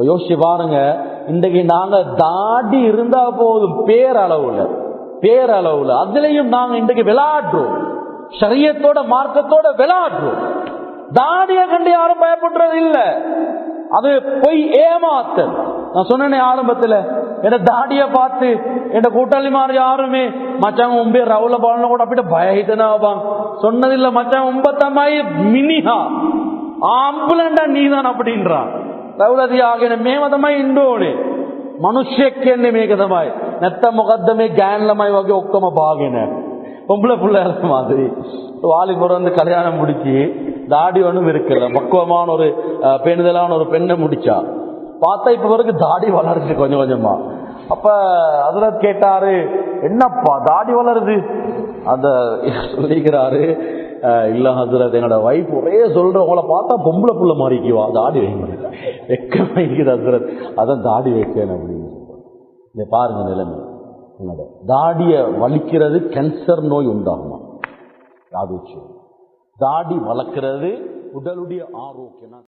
யோசிச்சு பாருங்க, இன்றைக்கு நாங்க தாடி இருந்தா போதும் பேரளவுல அதுலயும் நாங்க இன்றைக்கு விளையாடுறோம், ஷரியத்தோட மார்க்கத்தோட விளையாடுறோம். தாடிய கண்டு யாரும் பயப்படுறது இல்ல, அது போய் ஏமாத்தல். நான் சொன்னேனே ஆரம்பத்துல, என் தாடிய பார்த்து என் கூட்டாளி மாதிரி யாருமே மச்சாங்க உம்பே ரவுல பாலன கூட அப்படி பயத்தனாவாங்க சொன்னதில்லை. மச்சாங்க உம்பத்தமாயி மினிஹா ஆம்புலண்டா நீதான் அப்படின்றான். රවුලදී ආගෙන මේව තමයි ඉන්න ඕනේ. මිනිස්සෙක් කියන්නේ මේක තමයි. නැත්තම් මොකද්ද මේ ගෑන් ළමයි වගේ ඔක්කොම පාගෙන. பொம்பளை பிள்ளையால மாதிரி வாலிபர் வந்து கல்யாணம் முடிச்சு தாடி ஒன்றும் இருக்கல, பக்குவமான ஒரு பேணுதலான ஒரு பெண்ணை முடிச்சா பார்த்தா இப்ப வரைக்கும் தாடி வளருது கொஞ்சம் கொஞ்சமா. அப்ப ஹஜ்ரத் கேட்டாரு, என்னப்பா தாடி வளருது? அந்த சொல்லிக்கிறாரு, இல்ல ஹஜ்ரத், என்னோட வைஃப் ஒரே சொல்ற, உங்களை பார்த்தா பொம்பளை புள்ள மாறிக்குவா, தாடி வைக்க வெக்க வைக்குது ஹஜ்ரத், அதான் தாடி வைக்கணும் அப்படின்னு. இதை பாருங்க நிலைமை. தாடிய வலிக்கிறது கேன்சர் நோய் உண்டாகுமா? தாடி வளர்க்கிறது உடலுடைய ஆரோக்கியம்.